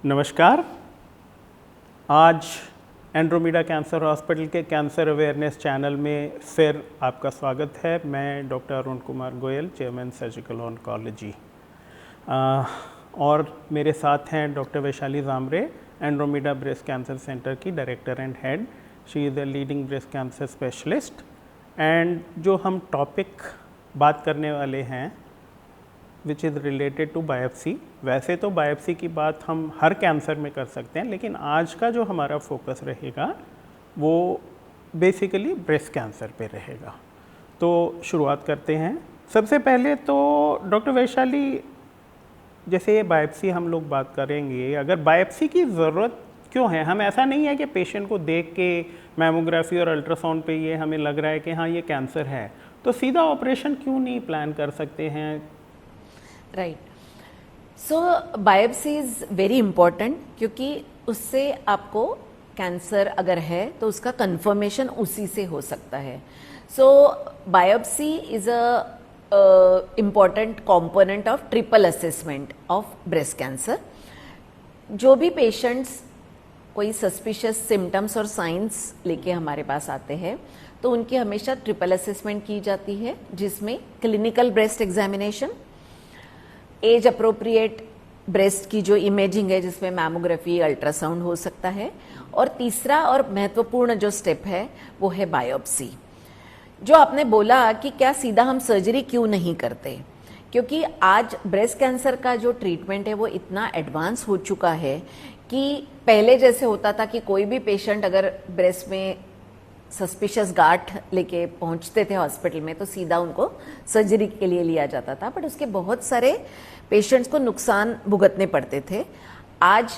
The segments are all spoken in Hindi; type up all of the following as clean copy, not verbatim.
नमस्कार। आज एंड्रोमेडा कैंसर हॉस्पिटल के कैंसर अवेयरनेस चैनल में फिर आपका स्वागत है। मैं doctor Arun Kumar Goyal, chairman surgical oncology, और मेरे साथ हैं doctor Vaishali Jamre, Andromeda breast cancer centre की director and head. She is the leading breast cancer specialist. And जो हम टॉपिक बात करने वाले हैं which is related to biopsy. वैसे तो बायोप्सी की बात हम हर कैंसर में कर सकते हैं, लेकिन आज का जो हमारा फोकस रहेगा वो बेसिकली ब्रेस्ट कैंसर पे रहेगा। तो शुरुआत करते हैं। सबसे पहले तो डॉक्टर वैशाली, जैसे ये बायोप्सी हम लोग बात करेंगे, अगर बायोप्सी की ज़रूरत क्यों है? हम ऐसा नहीं है कि पेशेंट को देख के मैमोग्राफी और अल्ट्रासाउंड पे ये हमें लग रहा है कि हाँ ये कैंसर है, तो सीधा ऑपरेशन क्यों नहीं प्लान कर सकते हैं? Right. So biopsy is very important, क्योंकि उससे आपको कैंसर अगर है तो उसका कंफर्मेशन उसी से हो सकता है। So biopsy is a important component of triple assessment of breast cancer. जो भी पेशेंट्स कोई सस्पिशियस सिम्टम्स और साइंस लेके हमारे पास आते हैं तो उनकी हमेशा ट्रिपल असेसमेंट की जाती है, जिसमें clinical breast examination, age appropriate breast की जो इमेजिंग है जिसमें मैमोग्राफी, अल्ट्रासाउंड हो सकता है, और तीसरा और महत्वपूर्ण जो स्टेप है वो है बायोप्सी। जो आपने बोला कि क्या सीधा हम सर्जरी क्यों नहीं करते, क्योंकि आज ब्रेस्ट कैंसर का जो ट्रीटमेंट है वो इतना एडवांस हो चुका है कि पहले जैसे होता था कि कोई भी पेशेंट अगर ब्रेस्ट में सस्पिशियस गांठ लेके पहुंचते थे हॉस्पिटल में तो सीधा उनको सर्जरी के लिए लिया जाता था, बट उसके बहुत सारे पेशेंट्स को नुकसान भुगतने पड़ते थे। आज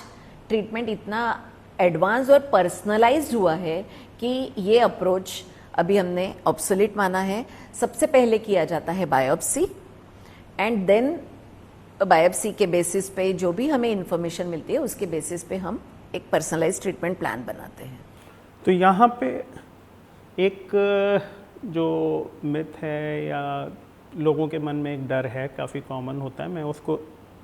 ट्रीटमेंट इतना एडवांस और पर्सनलाइज्ड हुआ है कि ये अप्रोच अभी हमने ऑब्सोलीट माना है। सबसे पहले किया जाता है बायोप्सी, एंड देन बायोप्सी के बेसिस पे जो भी हमें इंफॉर्मेशन मिलती है उसके बेसिस पे हम एक पर्सनलाइज्ड ट्रीटमेंट प्लान बनाते हैं। तो यहाँ पे एक जो मिथ है या लोगों के मन में एक डर है, काफ़ी कॉमन होता है, मैं उसको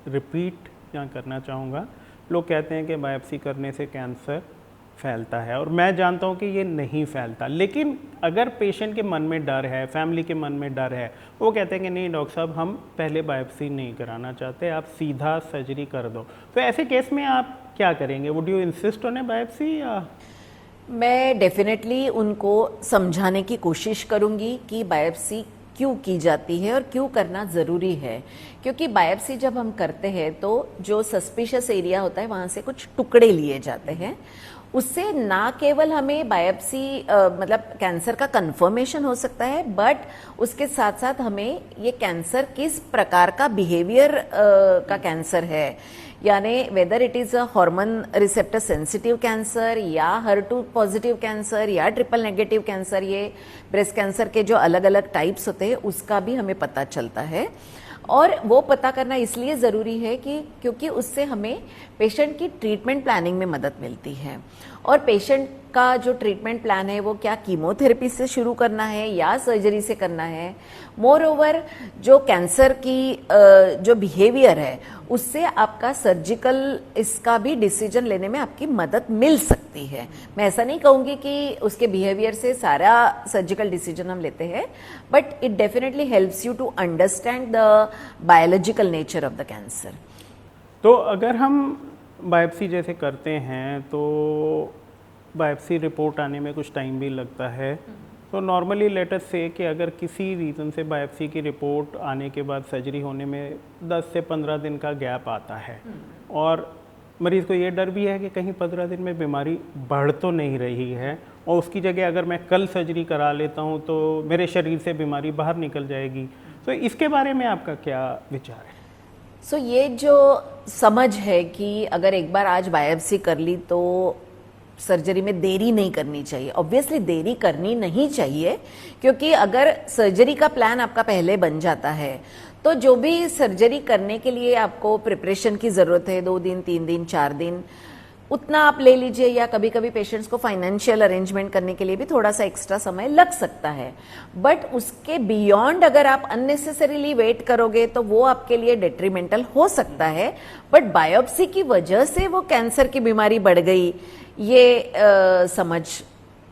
रिपीट यहाँ करना चाहूँगा। लोग कहते हैं कि बायोप्सी करने से कैंसर फैलता है, और मैं जानता हूँ कि ये नहीं फैलता, लेकिन अगर पेशेंट के मन में डर है, फैमिली के मन में डर है, वो कहते हैं कि नहीं डॉक्टर साहब, हम पहले बायोप्सी नहीं कराना चाहते, आप सीधा सर्जरी कर दो। तो ऐसे केस में आप क्या करेंगे? Would you insist on A biopsy? या मैं डेफिनेटली उनको समझाने की कोशिश करूंगी कि बायोप्सी क्यों की जाती है और क्यों करना ज़रूरी है। क्योंकि बायोप्सी जब हम करते हैं तो जो सस्पिशियस एरिया होता है वहाँ से कुछ टुकड़े लिए जाते हैं। उससे ना केवल हमें बायोप्सी मतलब कैंसर का कंफर्मेशन हो सकता है, बट उसके साथ साथ हमें ये कैंसर किस प्रकार का बिहेवियर का कैंसर है, यानी whether it is a hormone receptor sensitive cancer या HER2 पॉजिटिव कैंसर या ट्रिपल नेगेटिव कैंसर, ये ब्रेस्ट कैंसर के जो अलग अलग टाइप्स होते हैं उसका भी हमें पता चलता है। और वो पता करना इसलिए ज़रूरी है कि क्योंकि उससे हमें पेशेंट की ट्रीटमेंट प्लानिंग में मदद मिलती है। और पेशेंट का जो ट्रीटमेंट प्लान है वो क्या कीमोथेरेपी से शुरू करना है या सर्जरी से करना है। मोर ओवर जो कैंसर की जो बिहेवियर है उससे आपका सर्जिकल इसका भी डिसीजन लेने में आपकी मदद मिल सकती है। मैं ऐसा नहीं कहूँगी कि उसके बिहेवियर से सारा सर्जिकल डिसीजन हम लेते हैं, but it definitely helps you to understand the biological nature of the cancer. तो अगर हम बायोप्सी जैसे करते हैं तो बायोप्सी रिपोर्ट आने में कुछ टाइम भी लगता है, तो नॉर्मली लेट अस से कि अगर किसी रीज़न से बायोप्सी की रिपोर्ट आने के बाद सर्जरी होने में 10 से 15 दिन का गैप आता है, और मरीज़ को ये डर भी है कि कहीं 15 दिन में बीमारी बढ़ तो नहीं रही है, और उसकी जगह अगर मैं कल सर्जरी करा लेता हूँ तो मेरे शरीर से बीमारी बाहर निकल जाएगी। तो इसके बारे में आपका क्या विचार है? सो ये जो समझ है कि अगर एक बार आज बायोप्सी कर ली तो सर्जरी में देरी नहीं करनी चाहिए। ऑब्वियसली देरी करनी नहीं चाहिए, क्योंकि अगर सर्जरी का प्लान आपका पहले बन जाता है तो जो भी सर्जरी करने के लिए आपको प्रिपरेशन की ज़रूरत है, 2 दिन, 3 दिन, 4 दिन, उतना आप ले लीजिए, या कभी कभी पेशेंट्स को फाइनेंशियल अरेंजमेंट करने के लिए भी थोड़ा सा एक्स्ट्रा समय लग सकता है, बट उसके बियॉन्ड अगर आप अननेसेसरीली वेट करोगे तो वो आपके लिए डेट्रीमेंटल हो सकता है। बट बायोप्सी की वजह से वो कैंसर की बीमारी बढ़ गई, ये समझ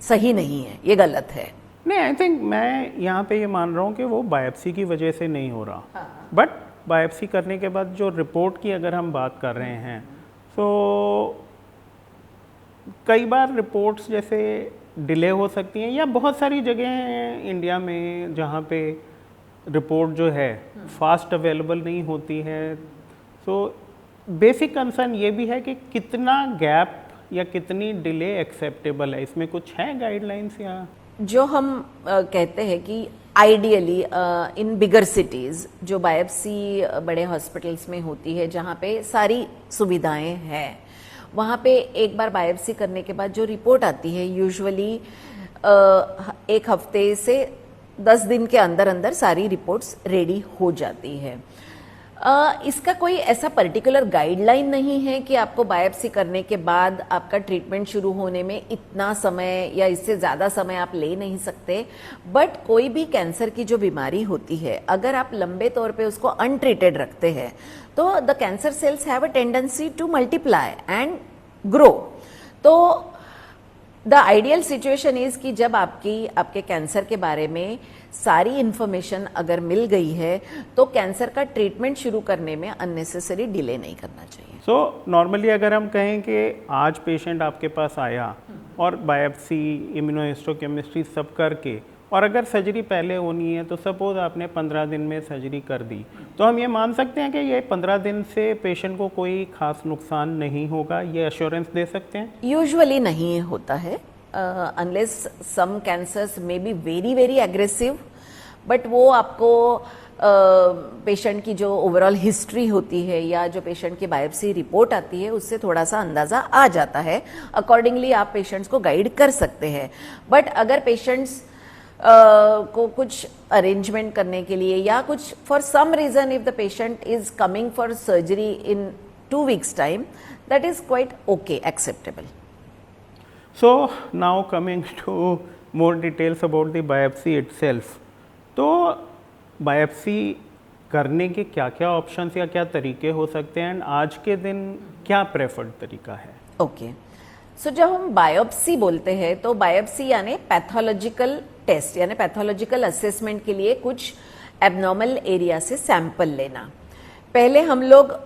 सही नहीं है, ये गलत है। नहीं, आई थिंक मैं यहाँ पे ये मान रहा हूँ कि वो बायोप्सी की वजह से नहीं हो रहा, बट बायोप्सी करने के बाद जो रिपोर्ट की अगर हम बात कर रहे हैं तो कई बार रिपोर्ट्स जैसे डिले हो सकती हैं, या बहुत सारी जगह हैं इंडिया में जहाँ पे रिपोर्ट जो है फास्ट अवेलेबल नहीं होती है। तो बेसिक कंसर्न ये भी है कि कितना गैप या कितनी डिले एक्सेप्टेबल है, इसमें कुछ है गाइडलाइंस या? जो हम कहते हैं कि आइडियली इन बिगर सिटीज़ जो बायोप्सी बड़े हॉस्पिटल्स में होती है जहाँ पे सारी सुविधाएं हैं, वहाँ पे एक बार बायोप्सी करने के बाद जो रिपोर्ट आती है यूजुअली 1 हफ्ते से 10 दिन के अंदर अंदर सारी रिपोर्ट्स रेडी हो जाती है। इसका कोई ऐसा पर्टिकुलर गाइडलाइन नहीं है कि आपको बायोप्सी करने के बाद आपका ट्रीटमेंट शुरू होने में इतना समय या इससे ज़्यादा समय आप ले नहीं सकते। बट कोई भी कैंसर की जो बीमारी होती है, अगर आप लंबे तौर पे उसको अनट्रीटेड रखते हैं तो the cancer cells have a tendency to multiply and grow. तो द आइडियल सिचुएशन इज कि जब आपके कैंसर के बारे में सारी इंफॉर्मेशन अगर मिल गई है तो कैंसर का ट्रीटमेंट शुरू करने में अननेसेसरी डिले नहीं करना चाहिए। सो नॉर्मली अगर हम कहें कि आज पेशेंट आपके पास आया और बायोप्सी, इम्यूनोहिस्टोकेमिस्ट्री सब करके, और अगर सर्जरी पहले होनी है तो सपोज आपने 15 दिन में सर्जरी कर दी, तो हम ये मान सकते हैं कि ये 15 दिन से पेशेंट को कोई खास नुकसान नहीं होगा, ये एश्योरेंस दे सकते हैं? यूजुअली नहीं होता है, unless some cancers may be very very aggressive, but वो आपको पेशेंट की जो ओवरऑल हिस्ट्री होती है या जो पेशेंट की बायोप्सी रिपोर्ट आती है उससे थोड़ा सा अंदाज़ा आ जाता है। अकॉर्डिंगली आप पेशेंट्स को गाइड कर सकते हैं। बट अगर पेशेंट्स को कुछ अरेंजमेंट करने के लिए या कुछ for some reason if the patient is coming for surgery in 2 weeks time, that is quite okay, acceptable. So now coming to more details about the biopsy itself. तो बायोप्सी करने के क्या क्या ऑप्शंस या क्या तरीके हो सकते हैं, एंड आज के दिन क्या प्रेफर्ड तरीका है? ओके, सो जब हम बायोप्सी बोलते हैं तो बायोप्सी यानी पैथोलॉजिकल टेस्ट यानी पैथोलॉजिकल असेसमेंट के लिए कुछ एबनॉर्मल एरिया से सैंपल लेना। पहले हम लोग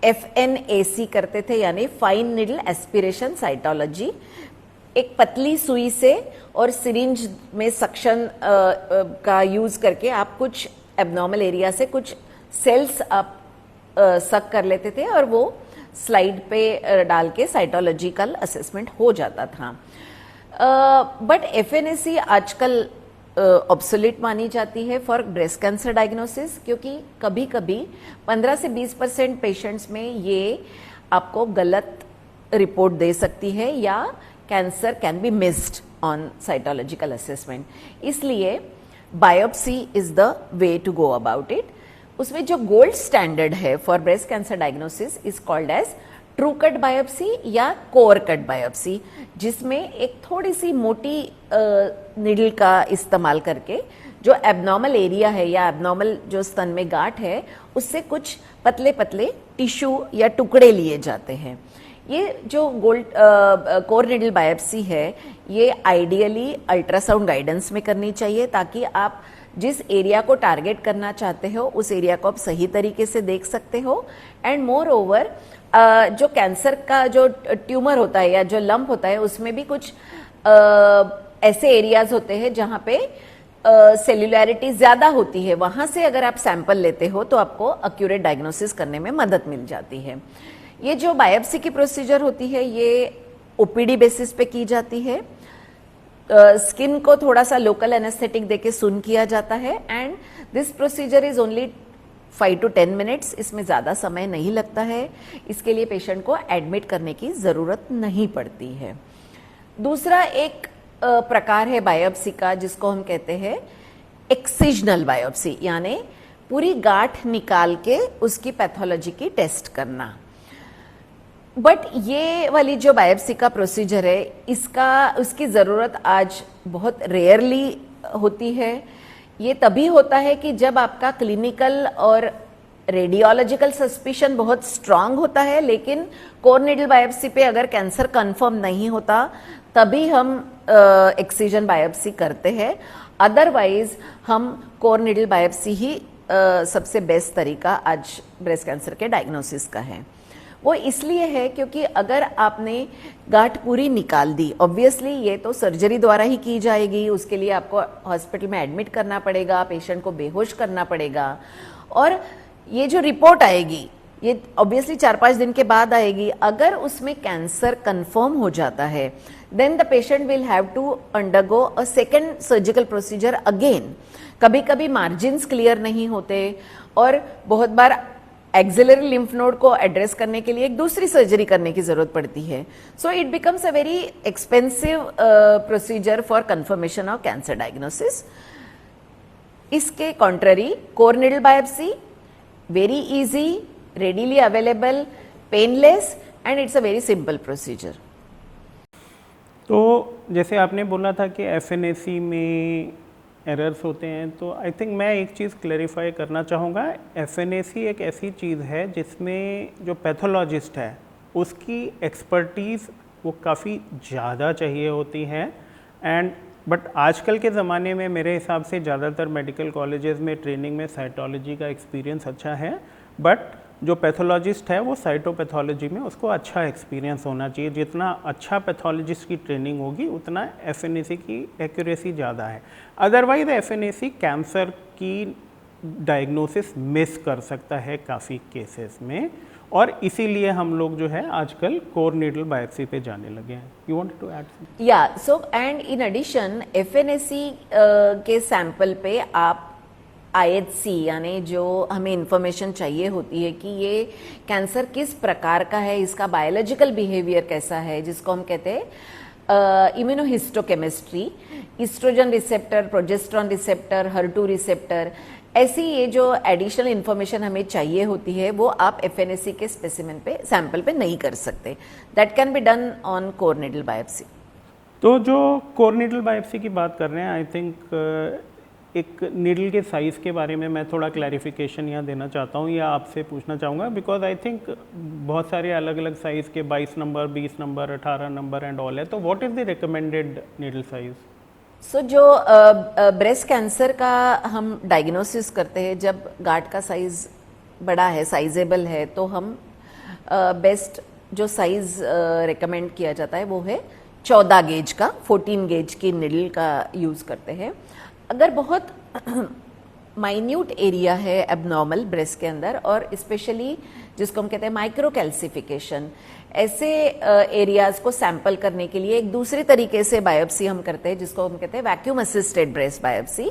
FNAC करते थे यानी फाइन निडल एस्पिरेशन साइटोलॉजी। एक पतली सुई से और सिरिंज में सक्शन का यूज करके आप कुछ एबनॉर्मल एरिया से कुछ सेल्स आप सक कर लेते थे और वो स्लाइड पे डाल के साइटोलॉजिकल असेसमेंट हो जाता था। बट FNAC आजकल ऑब्सोलीट मानी जाती है फॉर ब्रेस्ट कैंसर डायग्नोसिस, क्योंकि कभी कभी 15 से 20% पेशेंट्स में ये आपको गलत रिपोर्ट दे सकती है या cancer can be missed on cytological assessment. इसलिए biopsy is the way to go about it. उसमें जो गोल्ड स्टैंडर्ड है for breast cancer diagnosis is called as true cut biopsy या कोर कट बायोप्सी, जिसमें एक थोड़ी सी मोटी निडल का इस्तेमाल करके जो एबनॉर्मल एरिया है या एबनॉर्मल जो स्तन में गांठ है उससे कुछ पतले पतले टिश्यू या टुकड़े लिए जाते हैं। ये जो गोल्ड कोर निडल बायोप्सी है ये आइडियली अल्ट्रासाउंड गाइडेंस में करनी चाहिए, ताकि आप जिस एरिया को टारगेट करना चाहते हो उस एरिया को आप सही तरीके से देख सकते हो। एंड मोर ओवर जो कैंसर का जो ट्यूमर होता है या जो लंप होता है उसमें भी कुछ ऐसे एरियाज होते हैं जहाँ पे सेल्युलैरिटी ज्यादा होती है, वहां से अगर आप सैंपल लेते हो तो आपको एक्यूरेट डायग्नोसिस करने में मदद मिल जाती है। ये जो बायोप्सी की प्रोसीजर होती है ये OPD बेसिस पे की जाती है। स्किन को थोड़ा सा लोकल एनेस्थेटिक देके सुन किया जाता है and this procedure is only 5 to 10 minutes. इसमें ज़्यादा समय नहीं लगता है, इसके लिए पेशेंट को एडमिट करने की ज़रूरत नहीं पड़ती है। दूसरा एक प्रकार है बायोप्सी का जिसको हम कहते हैं एक्सिजनल बायोप्सी, यानी पूरी गांठ निकाल के उसकी पैथोलॉजी की टेस्ट करना। बट ये वाली जो बायोप्सी का प्रोसीजर है, उसकी ज़रूरत आज बहुत रेयरली होती है। ये तभी होता है कि जब आपका क्लिनिकल और रेडियोलॉजिकल सस्पिशन बहुत स्ट्रांग होता है, लेकिन कोर नीडल बायोप्सी पे अगर कैंसर कंफर्म नहीं होता तभी हम एक्सिजन बायोप्सी करते हैं। अदरवाइज हम कोर नीडल बायोप्सी ही सबसे बेस्ट तरीका आज ब्रेस्ट कैंसर के डायग्नोसिस का है। वो इसलिए है क्योंकि अगर आपने गांठ पूरी निकाल दी, ऑब्वियसली ये तो सर्जरी द्वारा ही की जाएगी, उसके लिए आपको हॉस्पिटल में एडमिट करना पड़ेगा, पेशेंट को बेहोश करना पड़ेगा, और ये जो रिपोर्ट आएगी ये ऑब्वियसली 4-5 दिन के बाद आएगी। अगर उसमें कैंसर कंफर्म हो जाता है then the patient will have to undergo a second surgical procedure again. कभी कभी मार्जिन्स क्लियर नहीं होते और बहुत बार एक्सिलरी लिम्फ नोड को एड्रेस करने के लिए एक दूसरी सर्जरी करने की जरूरत पड़ती है। So it becomes a very expensive procedure for confirmation of cancer diagnosis. इसके contrary core needle biopsy very easy, readily available, painless and it's a very simple procedure। तो जैसे आपने बोला था कि FNAC में एरर्स होते हैं, तो आई थिंक मैं एक चीज़ क्लैरिफाई करना चाहूँगा। FNAC एक ऐसी चीज़ है जिसमें जो पैथोलॉजिस्ट है उसकी एक्सपर्टीज़ वो काफ़ी ज़्यादा चाहिए होती है। एंड बट आजकल के ज़माने में मेरे हिसाब से ज़्यादातर मेडिकल कॉलेजेस में ट्रेनिंग में साइटोलॉजी का एक्सपीरियंस अच्छा है, बट जो पैथोलॉजिस्ट है वो साइटोपैथोलॉजी में उसको अच्छा एक्सपीरियंस होना चाहिए। जितना अच्छा पैथोलॉजिस्ट की ट्रेनिंग होगी उतना FNAC की एक्यूरेसी ज़्यादा है। अदरवाइज FNAC कैंसर की डायग्नोसिस मिस कर सकता है काफ़ी केसेस में, और इसीलिए हम लोग जो है आजकल कोर नीडल बायोप्सी पे जाने लगे हैं। You want to add? या so and in addition FNAC के सैंपल पे आप IHC यानी जो हमें इंफॉर्मेशन चाहिए होती है कि ये कैंसर किस प्रकार का है, इसका बायोलॉजिकल बिहेवियर कैसा है, जिसको हम कहते हैं immunohistochemistry, oestrogen receptor, progesterone receptor, HER2 receptor, ऐसी ये जो एडिशनल इंफॉर्मेशन हमें चाहिए होती है वो आप FNAC के स्पेसिमेन पे सैंपल पे नहीं कर सकते। That can be done on core needle biopsy. तो जो कोर नीडल बायोप्सी की बात कर रहे हैं, आई थिंक एक नीडल के साइज़ के बारे में मैं थोड़ा क्लैरिफिकेशन यहाँ देना चाहता हूँ या आपसे पूछना चाहूँगा, बिकॉज आई थिंक बहुत सारे अलग अलग साइज़ के 22 number, 20 number, 18 number and all है। तो what is the recommended needle size? So जो ब्रेस्ट कैंसर का हम डायग्नोसिस करते हैं, जब गांठ का साइज़ बड़ा है, साइजेबल है, तो हम बेस्ट जो साइज़ रिकमेंड किया जाता है वो है 14 गेज का, 14 गेज की नीडल का यूज़ करते हैं। अगर बहुत माइन्यूट एरिया है एबनॉर्मल ब्रेस्ट के अंदर, और स्पेशली जिसको हम कहते हैं माइक्रो कैल्सिफिकेशन, ऐसे एरियाज को सैंपल करने के लिए एक दूसरे तरीके से बायोप्सी हम करते हैं जिसको हम कहते हैं वैक्यूम असिस्टेड ब्रेस्ट बायोप्सी।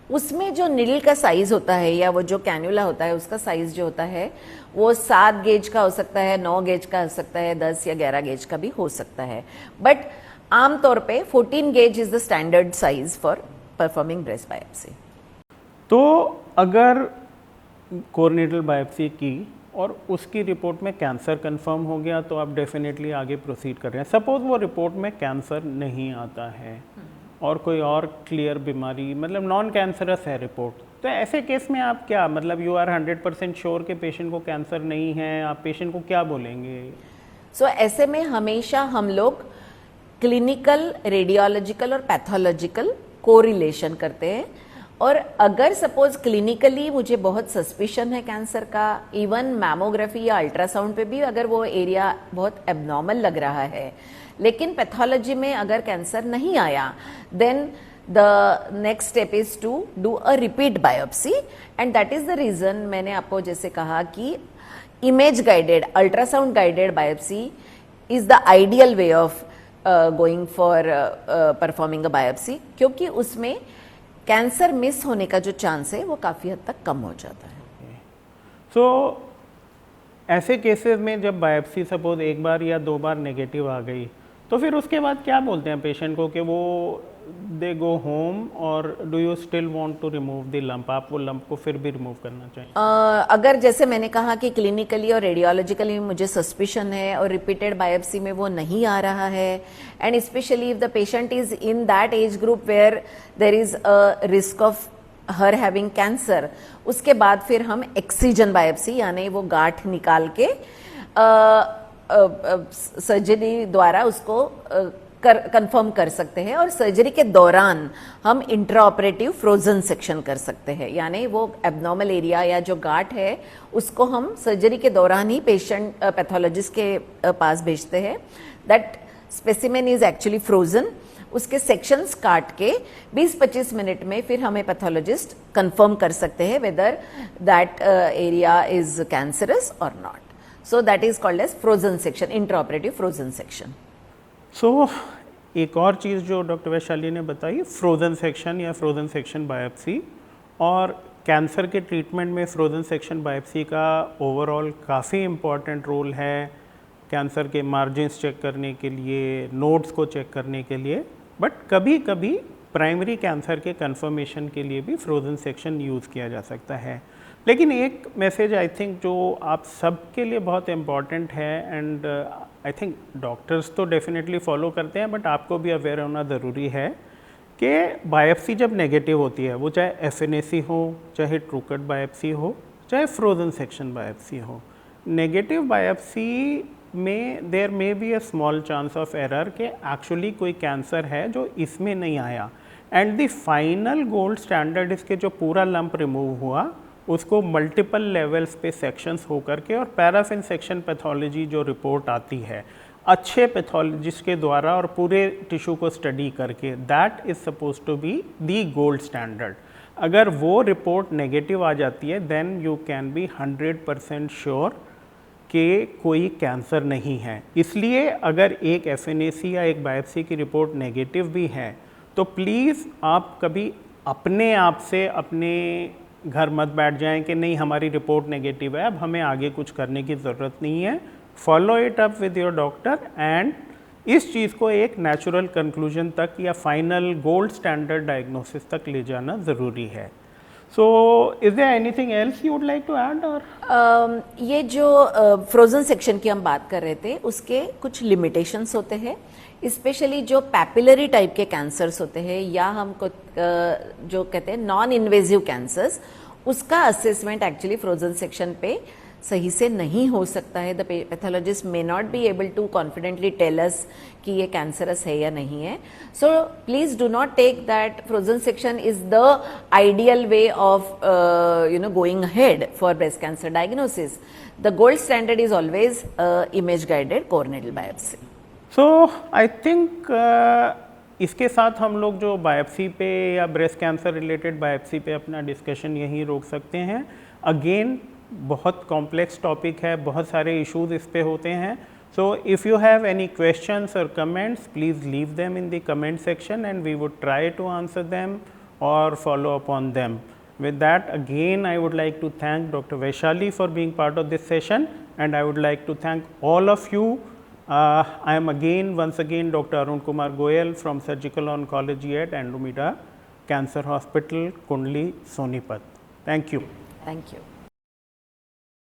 उसमें जो नीडल का साइज होता है या वो जो कैन्युला होता है उसका साइज जो होता है वो 7 गेज का हो सकता है, 9 गेज का हो सकता है, 10 या 11 गेज का भी हो सकता है, बट आमतौर पे 14 gauge is the standard size for performing breast biopsy. तो अगर कोर नीडल बायोप्सी की और उसकी रिपोर्ट में कैंसर कंफर्म हो गया तो आप डेफिनेटली आगे प्रोसीड कर रहे हैं। सपोज वो रिपोर्ट में कैंसर नहीं आता है और कोई और क्लियर बीमारी, मतलब नॉन कैंसरस है रिपोर्ट, तो ऐसे केस में आप क्या, मतलब यू आर 100% श्योर कि पेशेंट को कैंसर नहीं है, आप पेशेंट को क्या बोलेंगे? सो ऐसे में हमेशा हम लोग क्लिनिकल, रेडियोलॉजिकल और पैथोलॉजिकल कोरिलेशन करते हैं, और अगर सपोज क्लिनिकली मुझे बहुत सस्पिशन है कैंसर का, इवन मैमोग्राफी या अल्ट्रासाउंड पे भी अगर वो एरिया बहुत एबनॉर्मल लग रहा है, लेकिन पैथोलॉजी में अगर कैंसर नहीं आया, then the next step is to do a repeat biopsy, and that is the reason मैंने आपको जैसे कहा कि image guided, ultrasound guided biopsy is the ideal way of going for performing a biopsy, क्योंकि उसमें कैंसर मिस होने का जो चांस है वो काफ़ी हद तक कम हो जाता है। सो ऐसे केसेस में जब बायोप्सी सपोज एक बार या 2 बार नेगेटिव आ गई, तो फिर उसके बाद क्या बोलते हैं पेशेंट को कि वो दे गो होम, और do you still want to remove the lump? आप वो लंप को फिर भी रिमूव करना चाहिए? अगर जैसे मैंने कहा कि क्लिनिकली और रेडियोलॉजिकली मुझे सस्पिशन है और रिपीटेड बायोप्सी में वो नहीं आ रहा है, and specially if the patient is in that age group where there is a risk of her having cancer, उसके बाद फिर हम एक्सीजन बायोप्सी यानी वो गांठ निकाल के सर्जरी द्वारा उसको कंफर्म कर सकते हैं, और सर्जरी के दौरान हम इंट्राऑपरेटिव फ्रोजन सेक्शन कर सकते हैं, यानी वो एब्नॉर्मल एरिया या जो गांठ है उसको हम सर्जरी के दौरान ही पेशेंट पैथोलॉजिस्ट के पास भेजते हैं। That specimen is actually frozen, उसके सेक्शंस काट के 20-25 मिनट में फिर हमें पैथोलॉजिस्ट कंफर्म कर सकते हैं whether that area is cancerous or not. So that is called as frozen section, intraoperative frozen section. So एक और चीज़ जो डॉक्टर वैशाली ने बताई, फ्रोजन सेक्शन या फ्रोजन सेक्शन बायोप्सी, और कैंसर के ट्रीटमेंट में फ्रोजन सेक्शन बायोप्सी का ओवरऑल काफ़ी इम्पॉर्टेंट रोल है, कैंसर के मार्जिन्स चेक करने के लिए, नोड्स को चेक करने के लिए, बट कभी कभी प्राइमरी कैंसर के कंफर्मेशन के लिए भी फ्रोजन सेक्शन यूज़ किया जा सकता है। लेकिन एक मैसेज आई थिंक जो आप सबके लिए बहुत इम्पॉर्टेंट है, एंड आई थिंक डॉक्टर्स तो डेफिनेटली फॉलो करते हैं, बट आपको भी अवेयर होना ज़रूरी है कि बायोप्सी जब नेगेटिव होती है, वो चाहे FNAC हो, चाहे ट्रूकट बायोप्सी हो, चाहे फ्रोजन सेक्शन बायोप्सी हो, नेगेटिव बायोप्सी में there may be a small chance of error कि एक्चुअली कोई कैंसर है जो इसमें नहीं आया, and the final gold standard इसके जो पूरा लंप रिमूव हुआ उसको मल्टीपल लेवल्स पे सेक्शंस हो करके और पैराफिन सेक्शन पैथोलॉजी जो रिपोर्ट आती है अच्छे पैथोलॉजिस्ट के द्वारा और पूरे टिश्यू को स्टडी करके, that is suppose to be the gold standard. अगर वो रिपोर्ट नेगेटिव आ जाती है then you can be 100% sure कि कोई कैंसर नहीं है। इसलिए अगर एक FNAC या एक बायोप्सी की रिपोर्ट नेगेटिव भी है तो प्लीज़ आप कभी अपने आप से अपने घर मत बैठ जाएं कि नहीं हमारी रिपोर्ट नेगेटिव है, अब हमें आगे कुछ करने की ज़रूरत नहीं है। Follow it up with your doctor, and इस चीज़ को एक नेचुरल कंक्लूजन तक या फाइनल गोल्ड स्टैंडर्ड डायग्नोसिस तक ले जाना ज़रूरी है। So is there anything else you would like to add? और ये जो फ्रोजन सेक्शन की हम बात कर रहे थे उसके कुछ लिमिटेशंस होते हैं, स्पेशली जो पैपिलरी टाइप के कैंसर्स होते हैं या हमको जो कहते हैं नॉन इन्वेजिव कैंसर्स, उसका असेसमेंट एक्चुअली फ्रोजन सेक्शन पे सही से नहीं हो सकता है। The pathologist may not be able to confidently tell us कि ये कैंसरस है या नहीं है। So please do not take that frozen section is the ideal way of going ahead for breast cancer diagnosis. The gold standard is always image guided core needle biopsy. So I think इसके साथ हम लोग जो बायोप्सी पे या ब्रेस्ट कैंसर रिलेटेड बायोप्सी पे अपना डिस्कशन यहीं रोक सकते हैं। अगेन बहुत कॉम्प्लेक्स टॉपिक है, बहुत सारे इश्यूज इस पे होते हैं। So if you have any questions or comments please leave them in the comment section and we would try to answer them और follow upon them. With that, again I would like to thank Dr. Vaishali for being part of this session, and I would like to thank all of you. I am once again Dr. Arun Kumar Goyal from Surgical Oncology at Andromeda Cancer Hospital, Kundli, Sonipat. Thank you. Thank you.